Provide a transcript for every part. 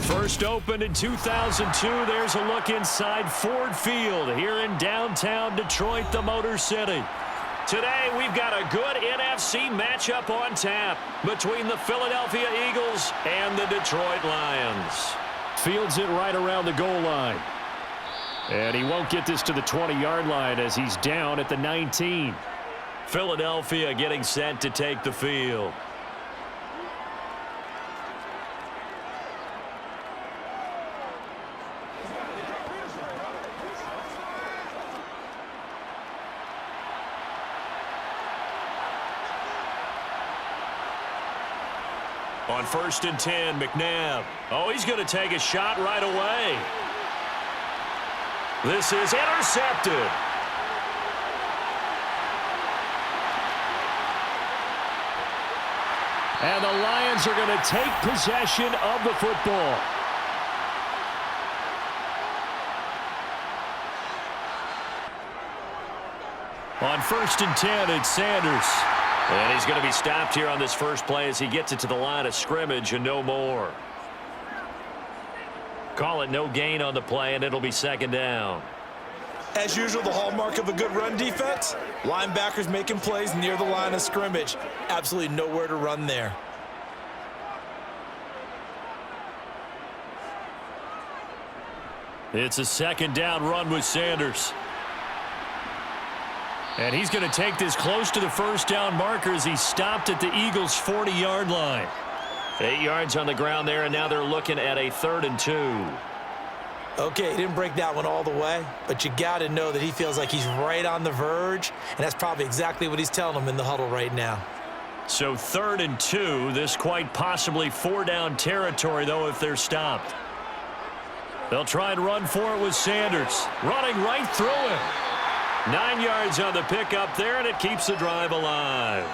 First opened in 2002, there's a look inside Ford Field here in downtown Detroit, the Motor City. Today, we've got a good NFC matchup on tap between the Philadelphia Eagles and the Detroit Lions. Fields it right around the goal line. And he won't get this to the 20-yard line as he's down at the 19. Philadelphia getting set to take the field. On 1st and 10, McNabb. Oh, he's going to take a shot right away. This is intercepted. And the Lions are going to take possession of the football. On 1st and 10, it's Sanders. And he's going to be stopped here on this first play as he gets it to the line of scrimmage and no more. Call it no gain on the play, and it'll be 2nd down. As usual, the hallmark of a good run defense, linebackers making plays near the line of scrimmage. Absolutely nowhere to run there. It's a 2nd down run with Sanders. And he's going to take this close to the first down marker as he stopped at the Eagles' 40-yard line. 8 yards on the ground there, and now they're looking at a 3rd and 2. Okay, he didn't break that one all the way, but you got to know that he feels like he's right on the verge, and that's probably exactly what he's telling them in the huddle right now. So 3rd and 2, this quite possibly 4-down territory, though, if they're stopped. They'll try and run for it with Sanders, running right through him. 9 yards on the pickup there, and it keeps the drive alive.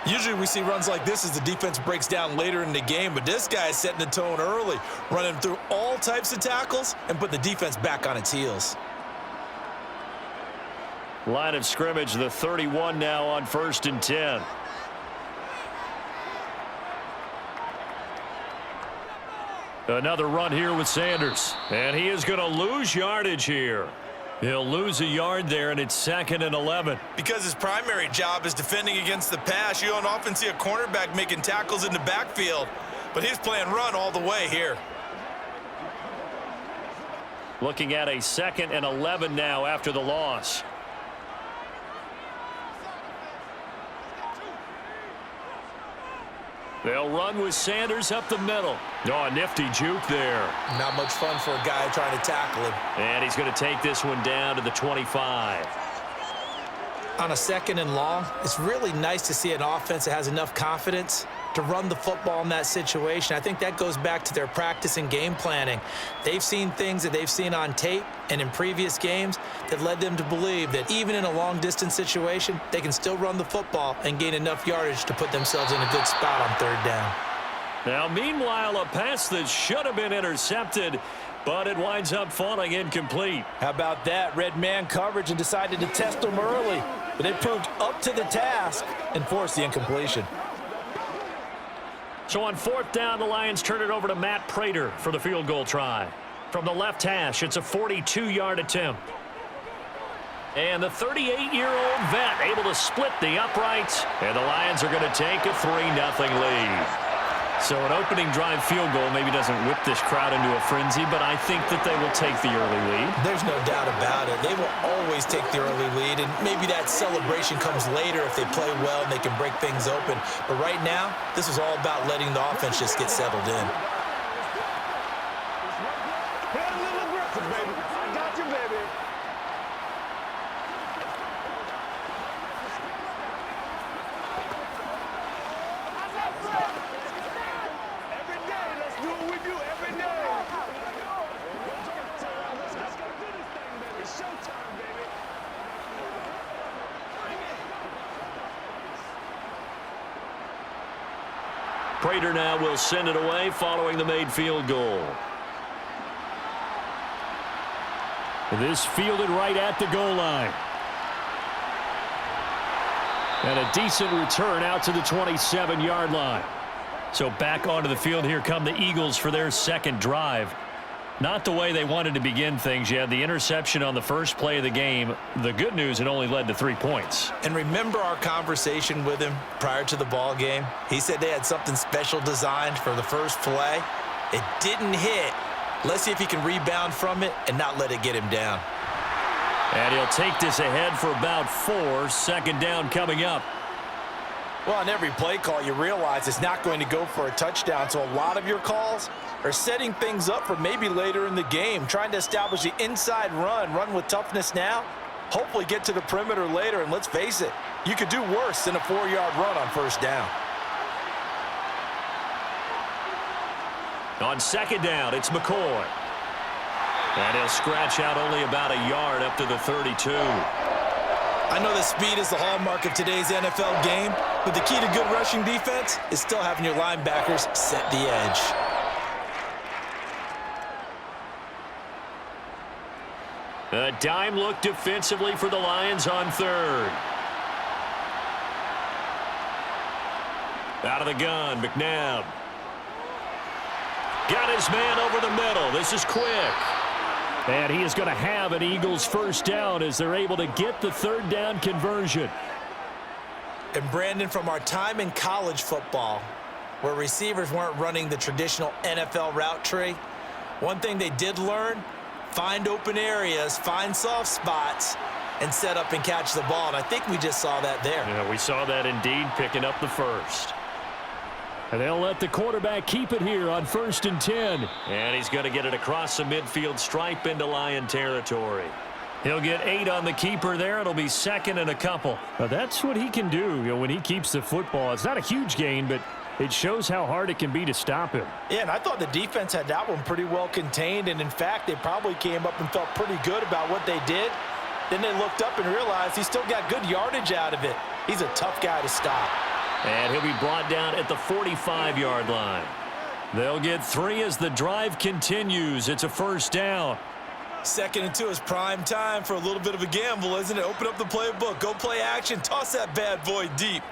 Usually we see runs like this as the defense breaks down later in the game, but this guy is setting the tone early, running through all types of tackles and putting the defense back on its heels. Line of scrimmage, the 31 now on 1st and 10. Another run here with Sanders, and he is going to lose yardage here. He'll lose a yard there, and it's 2nd and 11. Because his primary job is defending against the pass, you don't often see a cornerback making tackles in the backfield. But he's playing run all the way here. Looking at a 2nd and 11 now after the loss. They'll run with Sanders up the middle. Oh, a nifty juke there. Not much fun for a guy trying to tackle him. And he's going to take this one down to the 25. On a 2nd and long, it's really nice to see an offense that has enough confidence to run the football in that situation. I think that goes back to their practice and game planning. They've seen things that they've seen on tape and in previous games that led them to believe that even in a long-distance situation, they can still run the football and gain enough yardage to put themselves in a good spot on 3rd down. Now, meanwhile, a pass that should have been intercepted, but it winds up falling incomplete. How about that? Red man coverage and decided to test them early, but they proved up to the task and forced the incompletion. So on 4th down, the Lions turn it over to Matt Prater for the field goal try. From the left hash, it's a 42-yard attempt. And the 38-year-old vet able to split the uprights, and the Lions are going to take a 3-0 lead. So an opening drive field goal maybe doesn't whip this crowd into a frenzy, but I think that they will take the early lead. There's no doubt about it. They will always take the early lead, and maybe that celebration comes later if they play well and they can break things open. But right now, this is all about letting the offense just get settled in. Prater now will send it away following the made field goal. This fielded right at the goal line. And a decent return out to the 27-yard line. So back onto the field here come the Eagles for their second drive. Not the way they wanted to begin things. You had the interception on the first play of the game. The good news, it only led to 3 points. And remember our conversation with him prior to the ball game? He said they had something special designed for the first play. It didn't hit. Let's see if he can rebound from it and not let it get him down. And he'll take this ahead for about 4. Second down coming up. Well, on every play call, you realize it's not going to go for a touchdown, so a lot of your calls are setting things up for maybe later in the game, trying to establish the inside run with toughness now, hopefully get to the perimeter later, and let's face it, you could do worse than a 4-yard run on first down. On second down, it's McCoy. And he'll scratch out only about a yard up to the 32. I know that speed is the hallmark of today's NFL game, but the key to good rushing defense is still having your linebackers set the edge. A dime look defensively for the Lions on third. Out of the gun, McNabb. Got his man over the middle. This is quick. And he is going to have an Eagles first down as they're able to get the third down conversion. And Brandon, from our time in college football, where receivers weren't running the traditional NFL route tree, one thing they did learn, find open areas, find soft spots, and set up and catch the ball. And I think we just saw that there. Yeah, we saw that indeed, picking up the first. And they'll let the quarterback keep it here on 1st and 10. And he's going to get it across the midfield stripe into Lion territory. He'll get 8 on the keeper there. It'll be 2nd and a couple. Now that's what he can do, when he keeps the football. It's not a huge gain, but it shows how hard it can be to stop him. Yeah, and I thought the defense had that one pretty well contained. And, in fact, they probably came up and felt pretty good about what they did. Then they looked up and realized he still got good yardage out of it. He's a tough guy to stop. And he'll be brought down at the 45-yard line. They'll get 3 as the drive continues. It's a first down. 2nd and 2 is prime time for a little bit of a gamble, isn't it? Open up the playbook, go play action, toss that bad boy deep.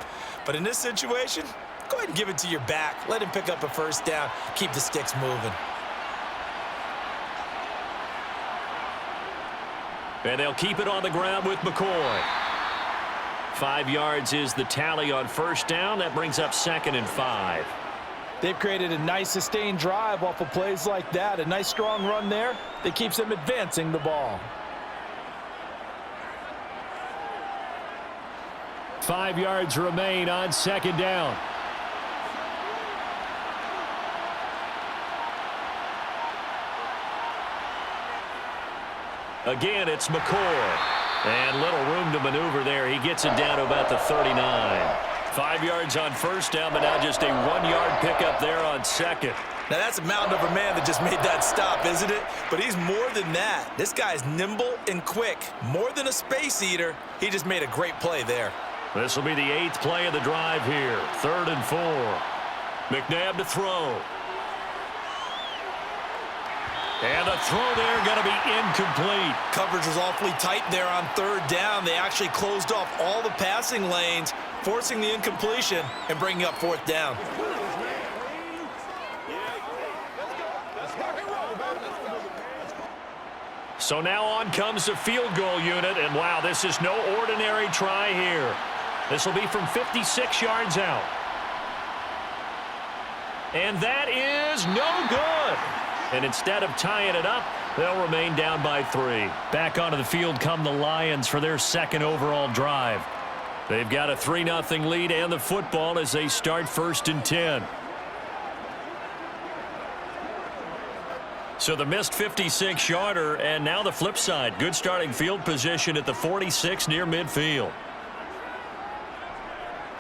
But in this situation, go ahead and give it to your back. Let him pick up a first down. Keep the sticks moving. And they'll keep it on the ground with McCoy. 5 yards is the tally on first down. That brings up 2nd and 5. They've created a nice sustained drive off of plays like that. A nice strong run there that keeps them advancing the ball. 5 yards remain on 2nd down. Again, it's McCoy. And little room to maneuver there. He gets it down to about the 39. 5 yards on first down, but now just a 1-yard pickup there on 2nd. Now that's a mountain of a man that just made that stop, isn't it? But he's more than that. This guy's nimble and quick. More than a space eater. He just made a great play there. This will be the 8th play of the drive here. 3rd and 4. McNabb to throw. And the throw there going to be incomplete. Coverage was awfully tight there on 3rd down. They actually closed off all the passing lanes, forcing the incompletion and bringing up 4th down. So now on comes the field goal unit, and wow, this is no ordinary try here. This will be from 56 yards out. And that is no good. And instead of tying it up, they'll remain down by 3. Back onto the field come the Lions for their 2nd overall drive. They've got a 3-0 lead and the football as they start 1st and 10. So the missed 56-yarder, and now the flip side. Good starting field position at the 46 near midfield.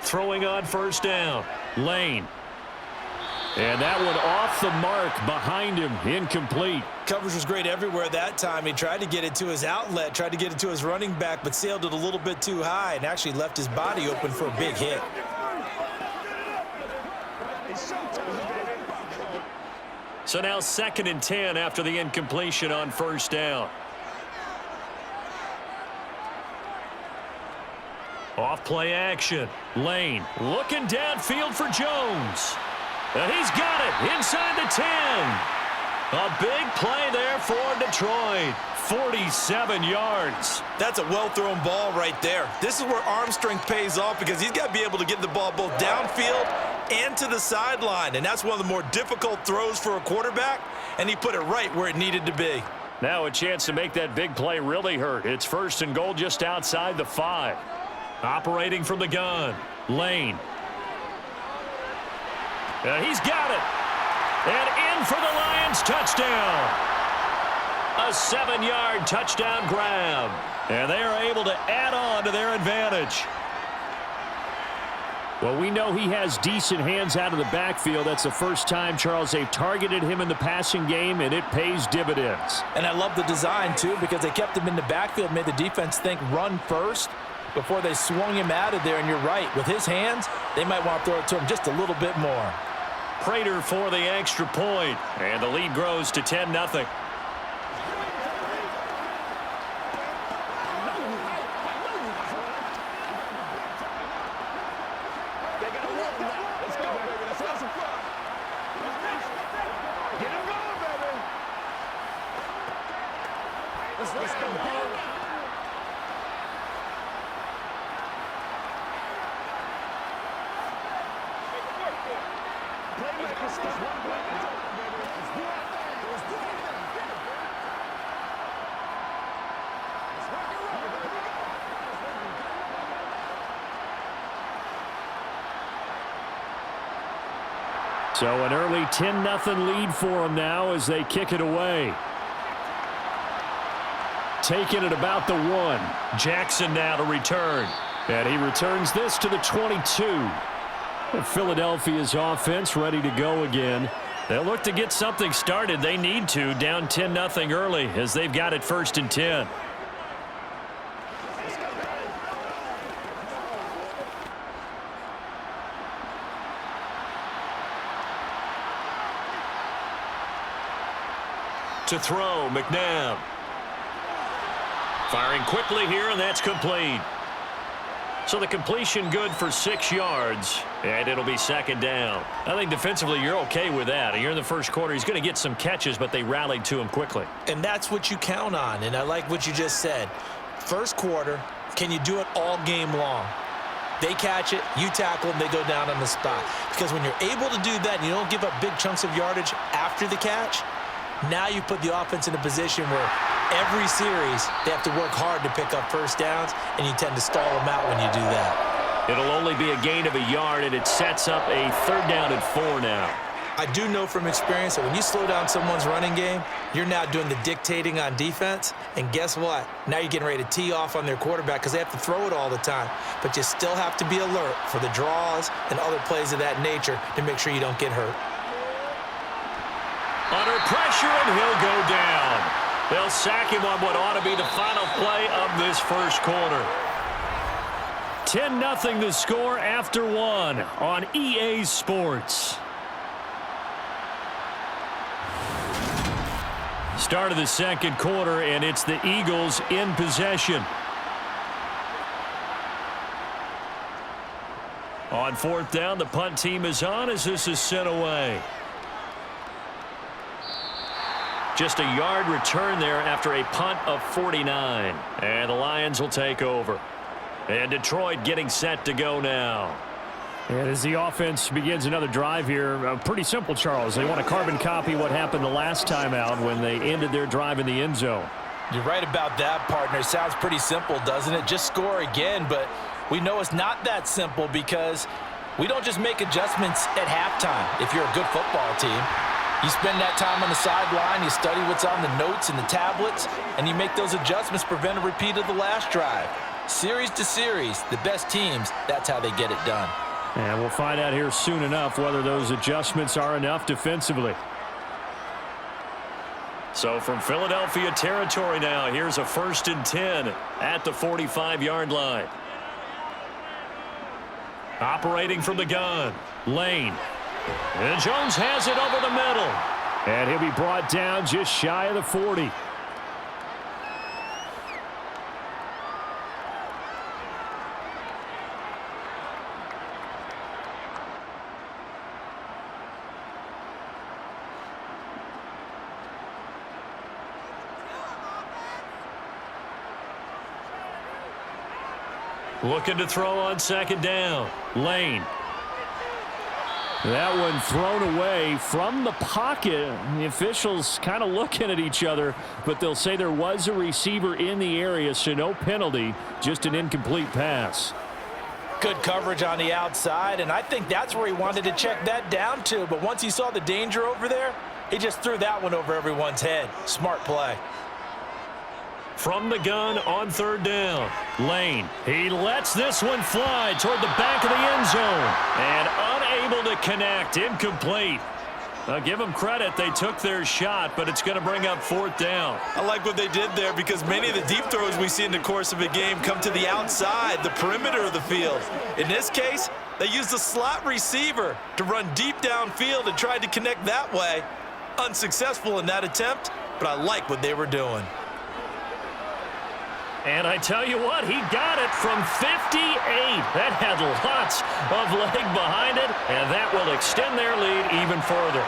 Throwing on first down, Lane. And that one off the mark behind him, incomplete. Coverage was great everywhere that time. He tried to get it to his outlet, tried to get it to his running back, but sailed it a little bit too high and actually left his body open for a big hit. So now 2nd and 10 after the incompletion on first down. Off play action. Lane looking downfield for Jones. And he's got it inside the 10. A big play there for Detroit. 47 yards. That's a well-thrown ball right there. This is where arm strength pays off because he's got to be able to get the ball both downfield and to the sideline. And that's one of the more difficult throws for a quarterback, and he put it right where it needed to be. Now a chance to make that big play really hurt. It's 1st and goal just outside the 5. Operating from the gun, Lane. He's got it. And in for the Lions touchdown. A 7-yard touchdown grab. And they are able to add on to their advantage. Well, we know he has decent hands out of the backfield. That's the first time, Charles, they've targeted him in the passing game, and it pays dividends. And I love the design, too, because they kept him in the backfield, made the defense think run first before they swung him out of there. And you're right, with his hands, they might want to throw it to him just a little bit more. Prater for the extra point, and the lead grows to 10-0. So an early 10-0 lead for them now as they kick it away. Taking it about the 1. Jackson now to return. And he returns this to the 22. And Philadelphia's offense ready to go again. They'll look to get something started. They need to, down 10-0 early as they've got it 1st and 10. To throw, McNabb. Firing quickly here, and that's complete. So the completion good for 6 yards, and it'll be 2nd down. I think defensively you're okay with that. You're in the first quarter. He's going to get some catches, but they rallied to him quickly. And that's what you count on, and I like what you just said. First quarter, can you do it all game long? They catch it, you tackle them, they go down on the spot. Because when you're able to do that and you don't give up big chunks of yardage after the catch, now you put the offense in a position where every series they have to work hard to pick up first downs, and you tend to stall them out when you do that. It'll only be a gain of a yard, and it sets up a 3rd down and 4 now. I do know from experience that when you slow down someone's running game, you're now doing the dictating on defense, and guess what? Now you're getting ready to tee off on their quarterback because they have to throw it all the time. But you still have to be alert for the draws and other plays of that nature to make sure you don't get hurt. Under pressure, and he'll go down. They'll sack him on what ought to be the final play of this first quarter. 10-0 the score after 1 on EA Sports. Start of the second quarter, and it's the Eagles in possession. On 4th down, the punt team is on as this is sent away. Just a yard return there after a punt of 49. And the Lions will take over. And Detroit getting set to go now. And as the offense begins another drive here, pretty simple, Charles. They want to carbon copy what happened the last time out when they ended their drive in the end zone. You're right about that, partner. It sounds pretty simple, doesn't it? Just score again, but we know it's not that simple because we don't just make adjustments at halftime if you're a good football team. You spend that time on the sideline, you study what's on the notes and the tablets, and you make those adjustments, prevent a repeat of the last drive. Series to series, the best teams, that's how they get it done. And we'll find out here soon enough whether those adjustments are enough defensively. So from Philadelphia territory now, here's a 1st and 10 at the 45-yard line. Operating from the gun, Lane. And Jones has it over the middle. And he'll be brought down just shy of the 40. Looking to throw on second down. Lane. That one thrown away from the pocket. The officials kind of looking at each other, but they'll say there was a receiver in the area, so no penalty, just an incomplete pass. Good coverage on the outside, and I think that's where he wanted to check that down to. But once he saw the danger over there, he just threw that one over everyone's head. Smart play. From the gun on third down. Lane. He lets this one fly toward the back of the end zone. And unable to connect. Incomplete. I'll give them credit. They took their shot, but it's going to bring up fourth down. I like what they did there because many of the deep throws we see in the course of a game come to the outside, the perimeter of the field. In this case, they used a slot receiver to run deep downfield and tried to connect that way. Unsuccessful in that attempt, but I like what they were doing. And I tell you what, he got it from 58. That had lots of leg behind it, and that will extend their lead even further.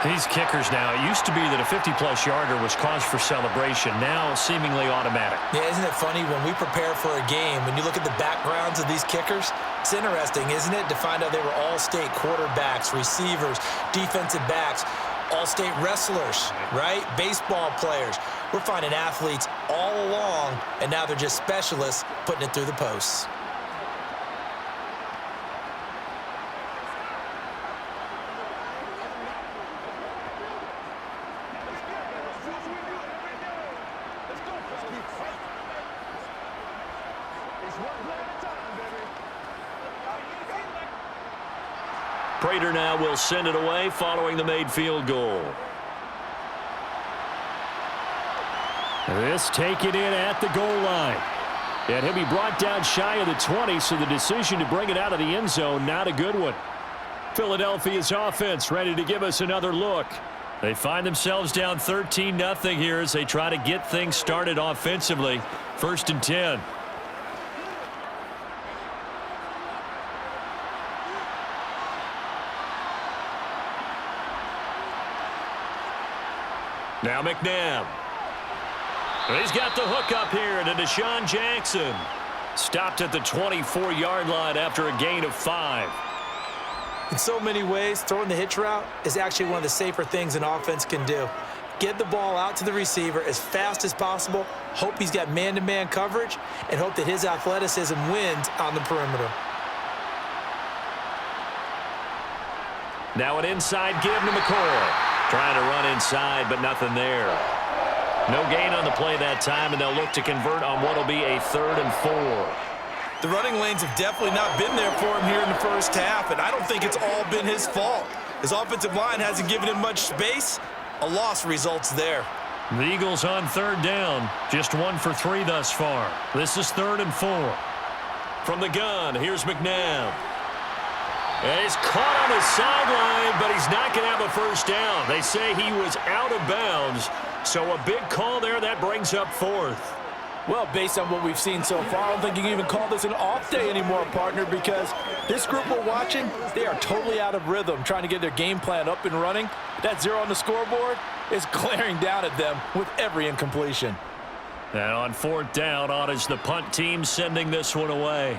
These kickers now, it used to be that a 50-plus yarder was cause for celebration. Now seemingly automatic. Yeah, isn't it funny when we prepare for a game, when you look at the backgrounds of these kickers, it's interesting, isn't it, to find out they were all-state quarterbacks, receivers, defensive backs, all-state wrestlers, right? Baseball players. We're finding athletes all along, and now they're just specialists putting it through the posts. Prater now will send it away following the made field goal. This taken in at the goal line. And he'll be brought down shy of the 20, so the decision to bring it out of the end zone, not a good one. Philadelphia's offense ready to give us another look. They find themselves down 13-0 here as they try to get things started offensively. 1st and 10. Now McNabb. He's got the hook up here to Deshaun Jackson. Stopped at the 24-yard line after a gain of 5. In so many ways, throwing the hitch route is actually one of the safer things an offense can do. Get the ball out to the receiver as fast as possible, hope he's got man-to-man coverage, and hope that his athleticism wins on the perimeter. Now an inside give to McCoy. Trying to run inside, but nothing there. No gain on the play that time, and they'll look to convert on what will be a 3rd and 4. The running lanes have definitely not been there for him here in the first half, and I don't think it's all been his fault. His offensive line hasn't given him much space. A loss results there. The Eagles on 3rd down. Just 1 for 3 thus far. This is 3rd and 4. From the gun, here's McNabb. And he's caught on his sideline, but he's not going to have a first down. They say he was out of bounds, so a big call there. That brings up 4th. Well, based on what we've seen so far, I don't think you can even call this an off day anymore, partner, because this group we're watching, they are totally out of rhythm, trying to get their game plan up and running. That 0 on the scoreboard is glaring down at them with every incompletion. And on 4th down, on is the punt team sending this one away.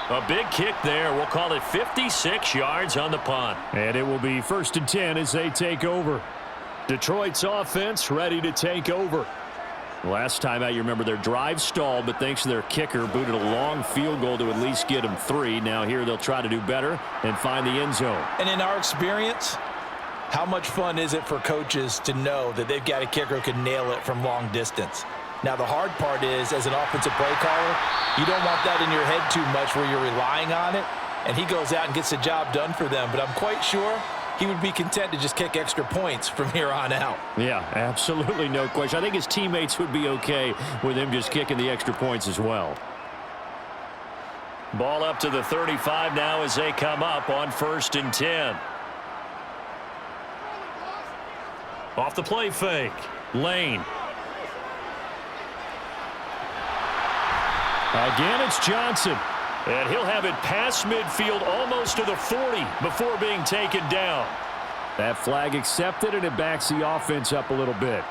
A big kick there. We'll call it 56 yards on the punt. And it will be 1st and 10 as they take over. Detroit's offense ready to take over. Last time out, you remember their drive stalled, but thanks to their kicker, booted a long field goal to at least get them 3. Now here they'll try to do better and find the end zone. And in our experience, how much fun is it for coaches to know that they've got a kicker who can nail it from long distance? Now, the hard part is, as an offensive play caller, you don't want that in your head too much where you're relying on it, and he goes out and gets the job done for them. But I'm quite sure he would be content to just kick extra points from here on out. Yeah, absolutely no question. I think his teammates would be okay with him just kicking the extra points as well. Ball up to the 35 now as they come up on 1st and 10. Off the play fake. Lane. Again, it's Johnson. And he'll have it past midfield almost to the 40 before being taken down. That flag accepted, and it backs the offense up a little bit.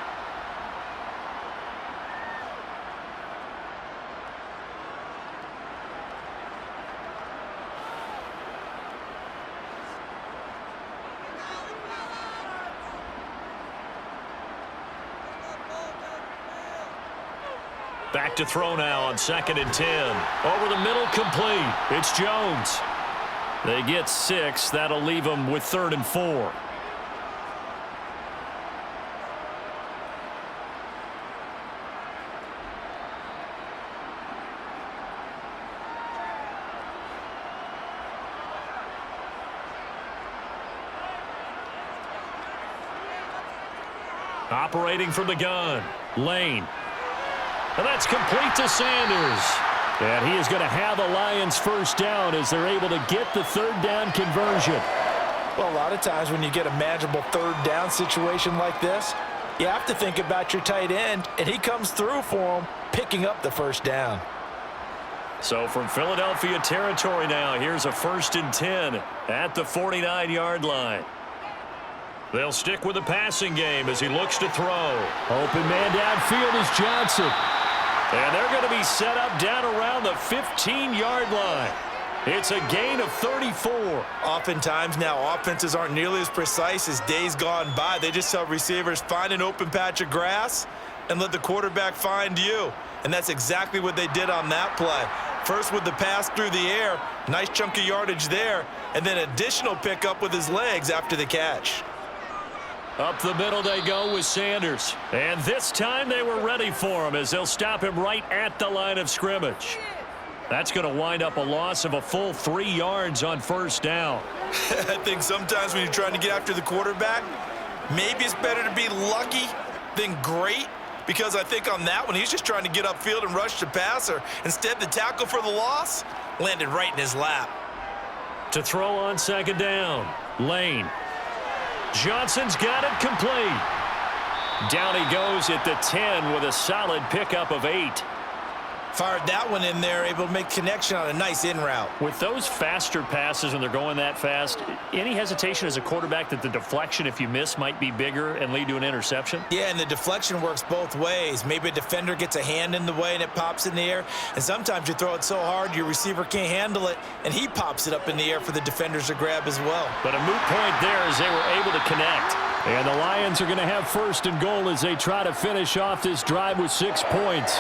Back to throw now on 2nd and 10. Over the middle, complete. It's Jones. They get 6. That'll leave them with 3rd and 4. Operating from the gun, Lane. And that's complete to Sanders. And he is going to have the Lions first down as they're able to get the 3rd down conversion. Well, a lot of times when you get a manageable 3rd down situation like this, you have to think about your tight end, and he comes through for him, picking up the 1st down. So from Philadelphia territory now, here's a 1st and 10 at the 49-yard line. They'll stick with the passing game as he looks to throw. Open man downfield is Johnson. And they're going to be set up down around the 15-yard line. It's a gain of 34. Oftentimes now, offenses aren't nearly as precise as days gone by. They just tell receivers, find an open patch of grass and let the quarterback find you. And that's exactly what they did on that play. First with the pass through the air, nice chunk of yardage there, and then additional pickup with his legs after the catch. Up the middle they go with Sanders. And this time they were ready for him as they'll stop him right at the line of scrimmage. That's going to wind up a loss of a full 3 yards on 1st down. I think sometimes when you're trying to get after the quarterback, maybe it's better to be lucky than great, because I think on that one he's just trying to get upfield and rush the passer. Instead, the tackle for the loss landed right in his lap. To throw on 2nd down, Lane. Johnson's got it complete. Down he goes at the 10 with a solid pickup of 8. Fired that one in there, able to make connection on a nice in route. With those faster passes when they're going that fast, any hesitation as a quarterback that the deflection, if you miss, might be bigger and lead to an interception? Yeah, and the deflection works both ways. Maybe a defender gets a hand in the way and it pops in the air. And sometimes you throw it so hard your receiver can't handle it, and he pops it up in the air for the defenders to grab as well. But a moot point there as they were able to connect. And the Lions are going to have 1st and goal as they try to finish off this drive with 6 points.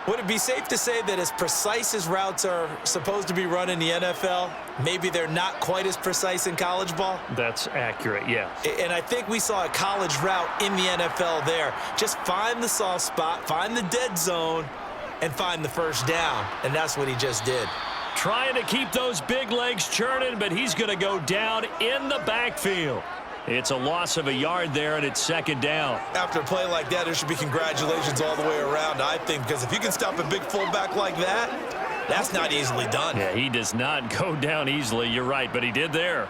Would it be safe to say that as precise as routes are supposed to be run in the NFL, maybe they're not quite as precise in college ball? That's accurate, yeah. And I think we saw a college route in the NFL there. Just find the soft spot, find the dead zone, and find the 1st down. And that's what he just did. Trying to keep those big legs churning, but he's going to go down in the backfield. It's a loss of a yard there, and it's 2nd down. After a play like that, there should be congratulations all the way around, I think, because if you can stop a big fullback like that, that's not easily done. Yeah, he does not go down easily. You're right, but he did there.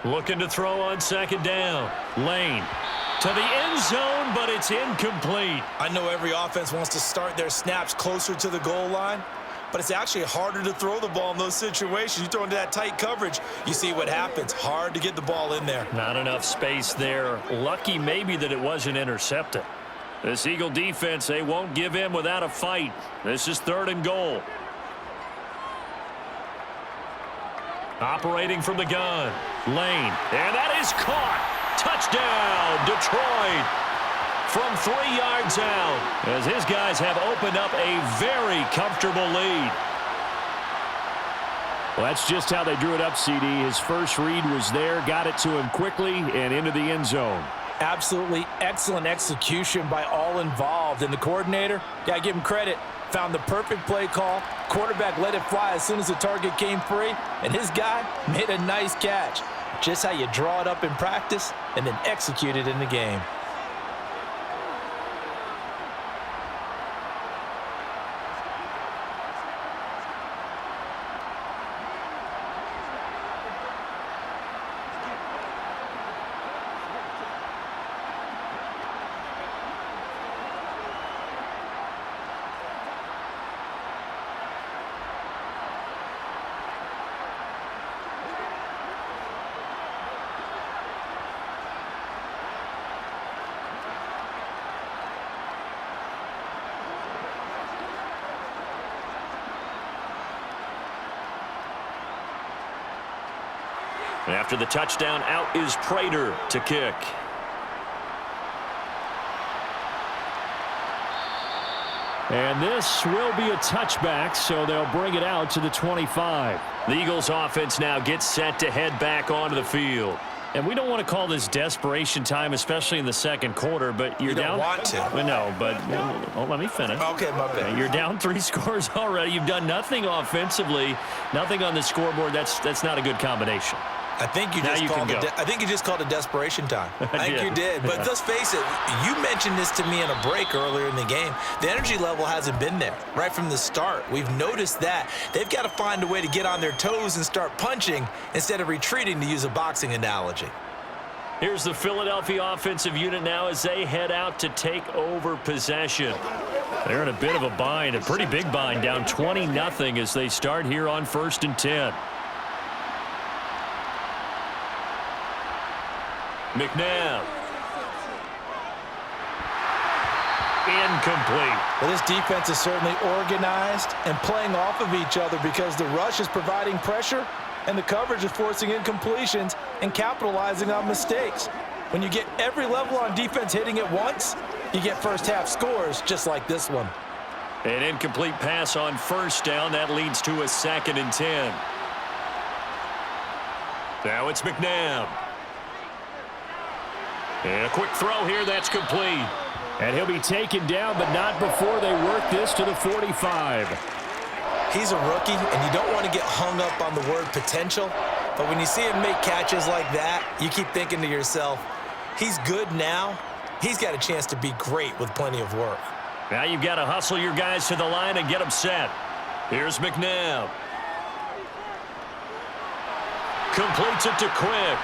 Looking to throw on 2nd down. Lane to the end zone, but it's incomplete. I know every offense wants to start their snaps closer to the goal line, but it's actually harder to throw the ball in those situations. You throw into that tight coverage, you see what happens. Hard to get the ball in there. Not enough space there. Lucky maybe that it wasn't intercepted. This Eagle defense, they won't give in without a fight. This is 3rd and goal. Operating from the gun, Lane, and that is caught. Touchdown, Detroit. From 3 yards out, as his guys have opened up a very comfortable lead. Well, that's just how they drew it up, CD. His first read was there, got it to him quickly, and into the end zone. Absolutely excellent execution by all involved. And the coordinator, gotta give him credit, found the perfect play call. Quarterback let it fly as soon as the target came free, and his guy made a nice catch. Just how you draw it up in practice and then execute it in the game. And after the touchdown, out is Prater to kick. And this will be a touchback, so they'll bring it out to the 25. The Eagles offense now gets set to head back onto the field. And we don't want to call this desperation time, especially in the second quarter, but you're down. You don't want to. No, but let me finish. Okay, my bad. You're down 3 scores already. You've done nothing offensively, nothing on the scoreboard. That's not a good combination. I think you just called it desperation time. I think you did. But let's face it, you mentioned this to me in a break earlier in the game. The energy level hasn't been there right from the start. We've noticed that. They've got to find a way to get on their toes and start punching instead of retreating, to use a boxing analogy. Here's the Philadelphia offensive unit now as they head out to take over possession. They're in a bit of a bind, a pretty big bind, down 20-0 as they start here on 1st and 10. McNabb. Incomplete. Well, this defense is certainly organized and playing off of each other because the rush is providing pressure and the coverage is forcing incompletions and capitalizing on mistakes. When you get every level on defense hitting at once, you get first-half scores just like this one. An incomplete pass on 1st down. That leads to a 2nd and 10. Now it's McNabb. And a quick throw here, that's complete. And he'll be taken down, but not before they work this to the 45. He's a rookie, and you don't want to get hung up on the word potential. But when you see him make catches like that, you keep thinking to yourself, he's good now. He's got a chance to be great with plenty of work. Now you've got to hustle your guys to the line and get them set. Here's McNabb. Completes it to Quick.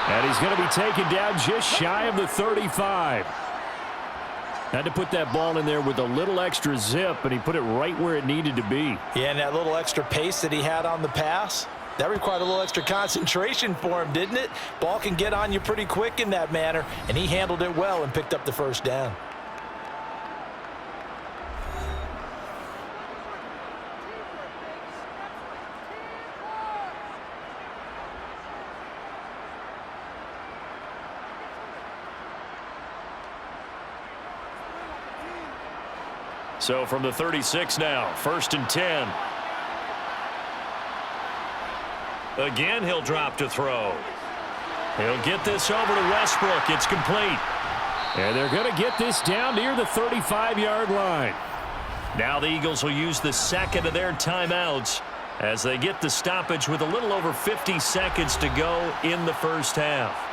And he's going to be taken down just shy of the 35. Had to put that ball in there with a little extra zip, and he put it right where it needed to be. Yeah, and that little extra pace that he had on the pass, that required a little extra concentration for him, didn't it? Ball can get on you pretty quick in that manner, and he handled it well and picked up the 1st down. So from the 36 now, 1st and 10. Again, he'll drop to throw. He'll get this over to Westbrook. It's complete. And they're going to get this down near the 35-yard line. Now the Eagles will use the 2nd of their timeouts as they get the stoppage with a little over 50 seconds to go in the 1st half.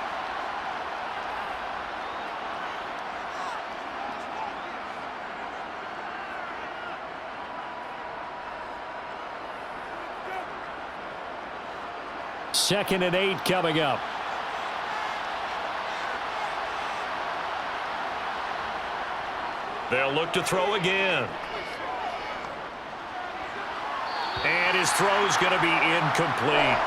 Second and 8 coming up. They'll look to throw again. And his throw's going to be incomplete.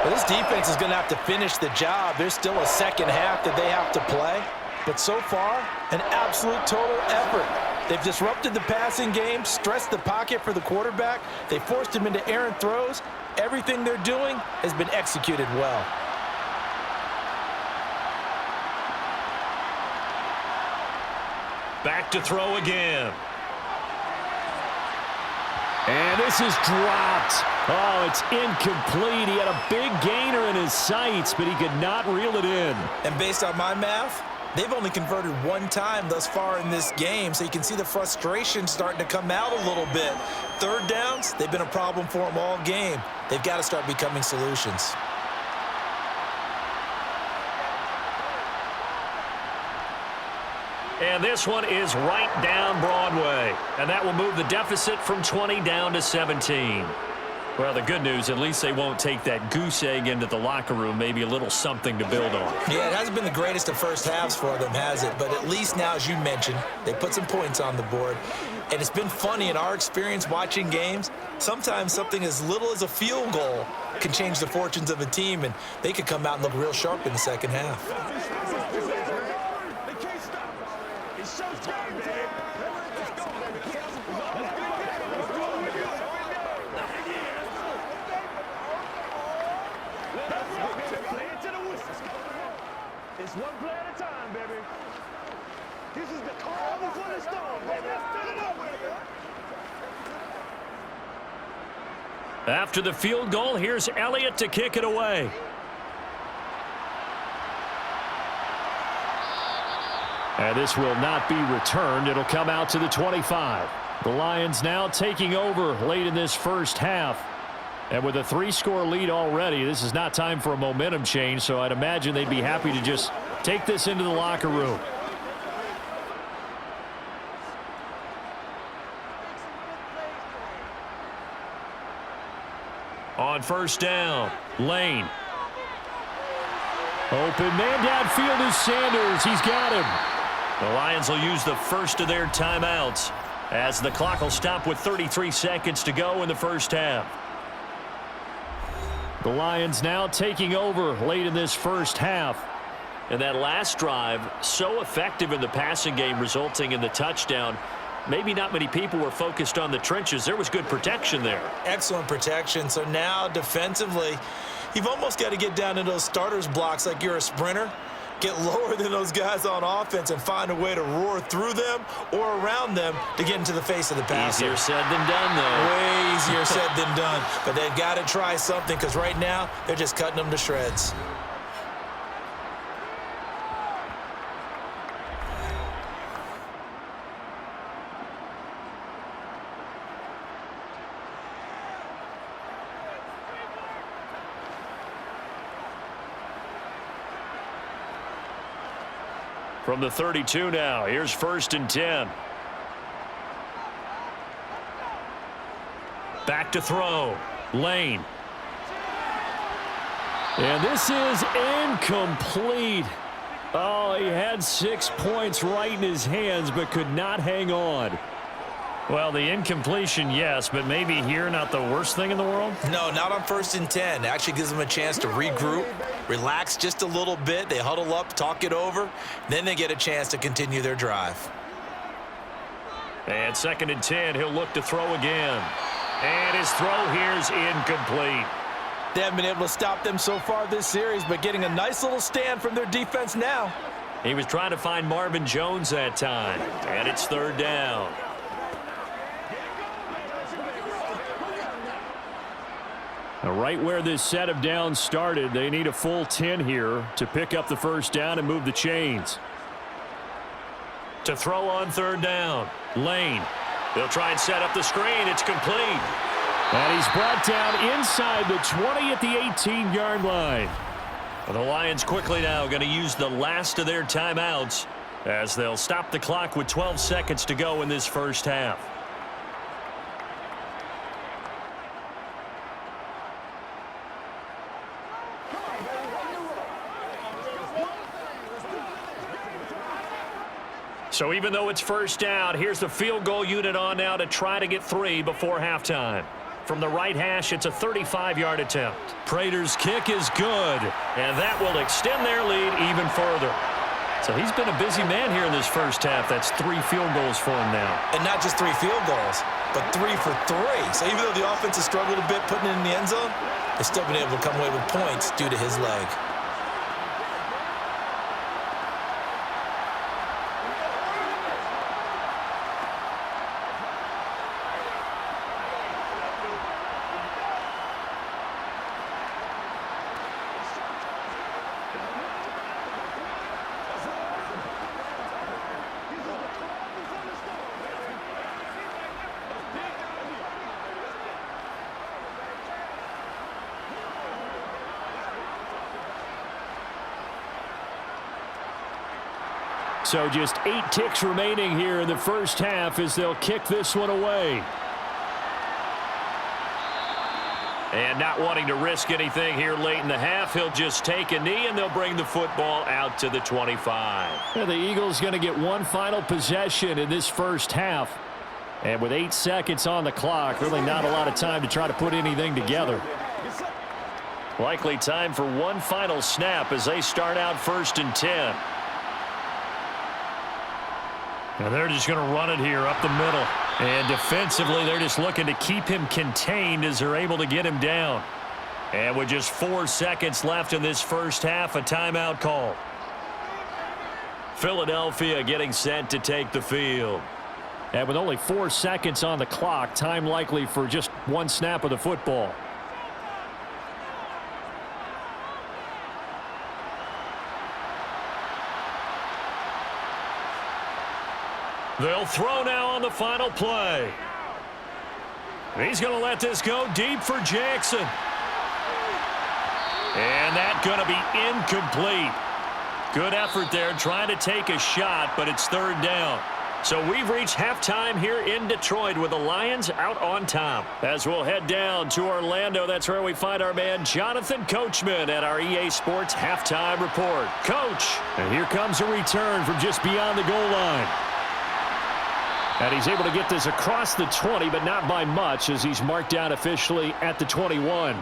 Well, this defense is going to have to finish the job. There's still a 2nd half that they have to play. But so far, an absolute total effort. They've disrupted the passing game, stressed the pocket for the quarterback. They forced him into errant throws. Everything they're doing has been executed well. Back to throw again. And this is dropped. Oh, it's incomplete. He had a big gainer in his sights, but he could not reel it in. And based on my math, they've only converted 1 time thus far in this game, so you can see the frustration starting to come out a little bit. 3rd downs, they've been a problem for them all game. They've got to start becoming solutions. And this one is right down Broadway. And that will move the deficit from 20 down to 17. Well, the good news, at least they won't take that goose egg into the locker room. Maybe a little something to build on. Yeah, it hasn't been the greatest of first halves for them, has it? But at least now, as you mentioned, they put some points on the board. And it's been funny in our experience watching games. Sometimes something as little as a field goal can change the fortunes of a team, and they could come out and look real sharp in the 2nd half. It's one play at a time, baby. This is the call before the storm, baby. Let's fill it up, baby. After the field goal, here's Elliott to kick it away. And this will not be returned. It'll come out to the 25. The Lions now taking over late in this first half. And with a 3-score lead already, this is not time for a momentum change, so I'd imagine they'd be happy to just take this into the locker room. On first down, Lane. Open man downfield is Sanders. He's got him. The Lions will use the first of their timeouts as the clock will stop with 33 seconds to go in the first half. The Lions now taking over late in this first half. And that last drive, so effective in the passing game, resulting in the touchdown. Maybe not many people were focused on the trenches. There was good protection there. Excellent protection. So now defensively, you've almost got to get down to those starters blocks like you're a sprinter. Get lower than those guys on offense and find a way to roar through them or around them to get into the face of the passer. Easier said than done, though. Way easier said than done. But they've got to try something because right now they're just cutting them to shreds. From the 32 now, here's 1st and 10. Back to throw. Lane. And this is incomplete. Oh, he had 6 points right in his hands, but could not hang on. Well, the incompletion, yes, but maybe here not the worst thing in the world? No, not on 1st and 10. It actually gives them a chance to regroup, relax just a little bit. They huddle up, talk it over. Then they get a chance to continue their drive. And 2nd and 10, he'll look to throw again. And his throw here's incomplete. They haven't been able to stop them so far this series, but getting a nice little stand from their defense now. He was trying to find Marvin Jones that time. And it's 3rd down. Right where this set of downs started, they need a full 10 here to pick up the first down and move the chains. To throw on 3rd down, Lane. They'll try and set up the screen. It's complete. And he's brought down inside the 20 at the 18-yard line. Well, the Lions quickly now going to use the last of their timeouts as they'll stop the clock with 12 seconds to go in this first half. So even though it's first down, here's the field goal unit on now to try to get 3 before halftime. From the right hash, it's a 35-yard attempt. Prater's kick is good, and that will extend their lead even further. So he's been a busy man here in this first half. That's 3 field goals for him now. And not just 3 field goals, but 3 for 3. So even though the offense has struggled a bit putting it in the end zone, they've still been able to come away with points due to his leg. So just 8 ticks remaining here in the first half as they'll kick this one away. And not wanting to risk anything here late in the half, he'll just take a knee, and they'll bring the football out to the 25. Yeah, the Eagles going to get one final possession in this first half. And with 8 seconds on the clock, really not a lot of time to try to put anything together. Likely time for one final snap as they start out 1st and 10. And they're just going to run it here up the middle. And defensively, they're just looking to keep him contained as they're able to get him down. And with just 4 seconds left in this first half, a timeout call. Philadelphia getting set to take the field. And with only 4 seconds on the clock, time likely for just one snap of the football. They'll throw now on the final play. He's going to let this go deep for Jackson. And that's going to be incomplete. Good effort there trying to take a shot, but it's third down. So we've reached halftime here in Detroit with the Lions out on top. As we'll head down to Orlando, that's where we find our man Jonathan Coachman at our EA Sports Halftime Report. Coach, and here comes a return from just beyond the goal line. And he's able to get this across the 20, but not by much as he's marked down officially at the 21.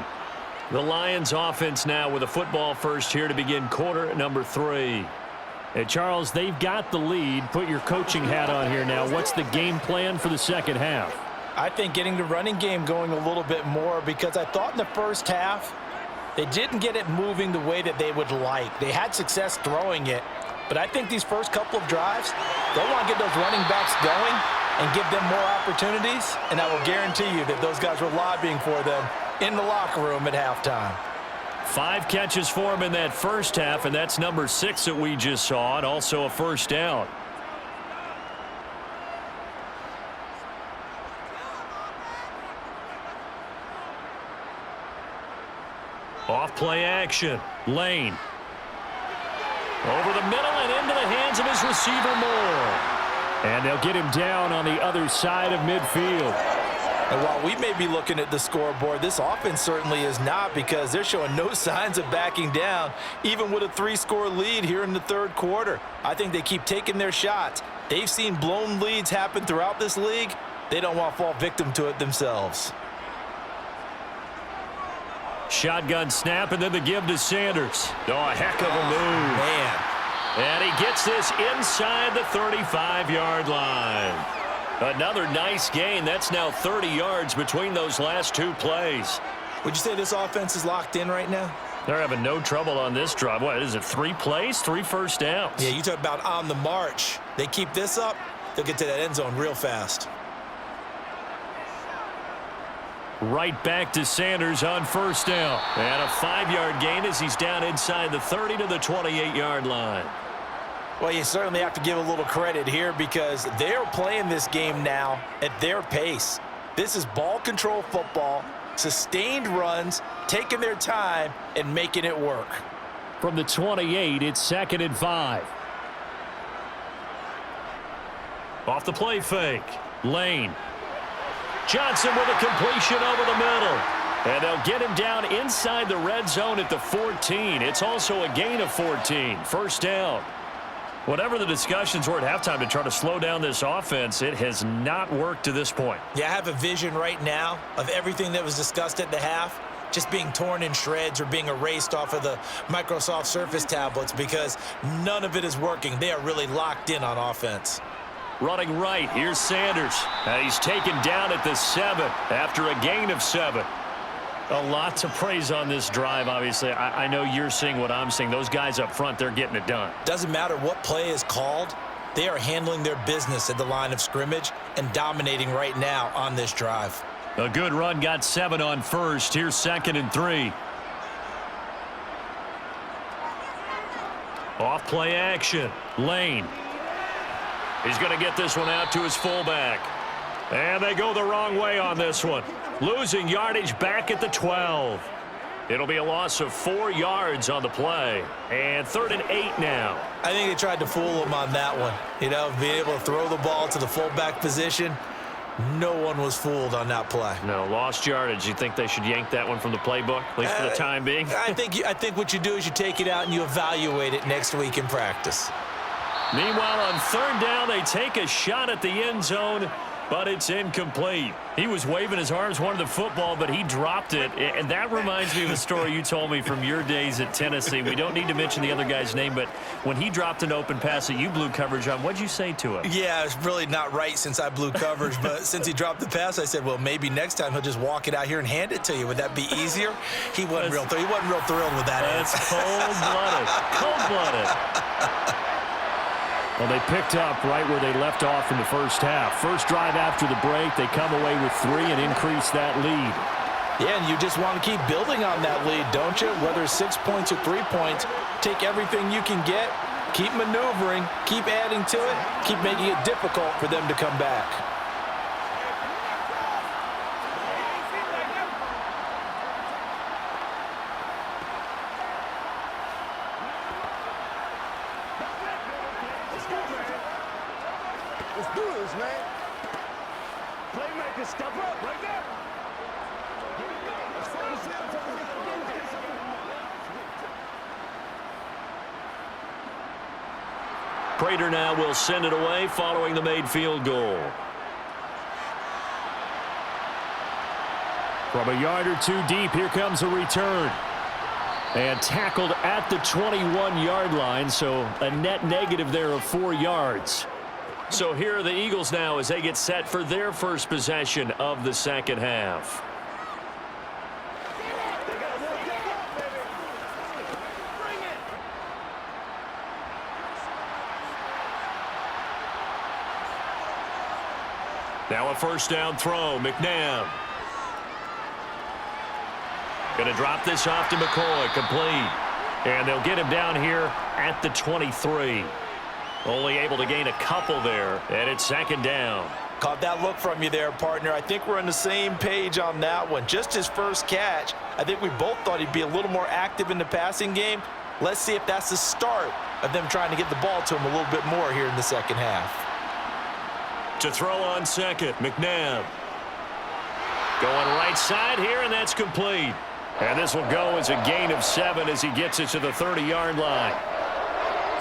The Lions offense now with a football first here to begin quarter number 3. Hey, Charles, they've got the lead. Put your coaching hat on here now. What's the game plan for the second half? I think getting the running game going a little bit more, because I thought in the first half they didn't get it moving the way that they would like. They had success throwing it, but I think these first couple of drives, they'll want to get those running backs going and give them more opportunities, and I will guarantee you that those guys were lobbying for them in the locker room at halftime. 5 catches for him in that first half, and that's number 6 that we just saw, and also a first down. Off play action. Lane. Over the middle and into the hands of his receiver Moore. And they'll get him down on the other side of midfield. And while we may be looking at the scoreboard, this offense certainly is not, because they're showing no signs of backing down, even with a 3-score lead here in the third quarter. I think they keep taking their shots. They've seen blown leads happen throughout this league. They don't want to fall victim to it themselves. Shotgun snap, and then the give to Sanders. Oh, a heck of a move. Man. And he gets this inside the 35-yard line. Another nice gain. That's now 30 yards between those last 2 plays. Would you say this offense is locked in right now? They're having no trouble on this drive. What is it, 3 plays, 3 first downs? Yeah, you talk about on the march. They keep this up, they'll get to that end zone real fast. Right back to Sanders on first down. And a 5-yard gain as he's down inside the 30 to the 28-yard line. Well, you certainly have to give a little credit here, because they're playing this game now at their pace. This is ball control football, sustained runs, taking their time and making it work. From the 28, it's 2nd and 5. Off the play fake. Lane. Johnson with a completion over the middle. And they'll get him down inside the red zone at the 14. It's also a gain of 14. First down. Whatever the discussions were at halftime to try to slow down this offense, it has not worked to this point. Yeah, I have a vision right now of everything that was discussed at the half just being torn in shreds or being erased off of the Microsoft Surface tablets, because none of it is working. They are really locked in on offense. Running right, here's Sanders. And he's taken down at the 7 after a gain of 7. A lot to praise on this drive, obviously. I know you're seeing what I'm seeing. Those guys up front, they're getting it done. Doesn't matter what play is called. They are handling their business at the line of scrimmage and dominating right now on this drive. A good run, got 7 on first. Here's 2nd and 3. Off play action. Lane. He's going to get this one out to his fullback. And they go the wrong way on this one. Losing yardage back at the 12. It'll be a loss of 4 yards on the play. And 3rd and 8 now. I think they tried to fool him on that one. You know, being able to throw the ball to the fullback position. No one was fooled on that play. No, lost yardage. You think they should yank that one from the playbook, at least for the time being? I think what you do is you take it out and you evaluate it next week in practice. Meanwhile, on 3rd down, they take a shot at the end zone, but it's incomplete. He was waving his arms, wanted the football, but he dropped it. And that reminds me of a story you told me from your days at Tennessee. We don't need to mention the other guy's name, but when he dropped an open pass that you blew coverage on, what'd you say to him? Yeah, it's really not right since I blew coverage, but since he dropped the pass, I said, well, maybe next time he'll just walk it out here and hand it to you. Would that be easier? He wasn't real thrilled with that. That's cold-blooded. Cold-blooded. Well, they picked up right where they left off in the first half. First drive after the break, they come away with 3 and increase that lead. Yeah, and you just want to keep building on that lead, don't you? Whether it's 6 points or 3 points, take everything you can get, keep maneuvering, keep adding to it, keep making it difficult for them to come back. Let's do this, man. Playmakers, step up right there. Prater now will send it away following the made field goal. From a yard or 2 deep, here comes a return. And tackled at the 21-yard line, so a net negative there of 4 yards. So here are the Eagles now as they get set for their first possession of the second half. Now a first down throw, McNabb. Going to drop this off to McCoy, complete. And they'll get him down here at the 23. Only able to gain a couple there, and it's second down. Caught that look from you there, partner. I think we're on the same page on that one. Just his first catch, I think we both thought he'd be a little more active in the passing game. Let's see if that's the start of them trying to get the ball to him a little bit more here in the second half. To throw on second, McNabb. Going right side here, and that's complete. And this will go as a gain of 7 as he gets it to the 30-yard line.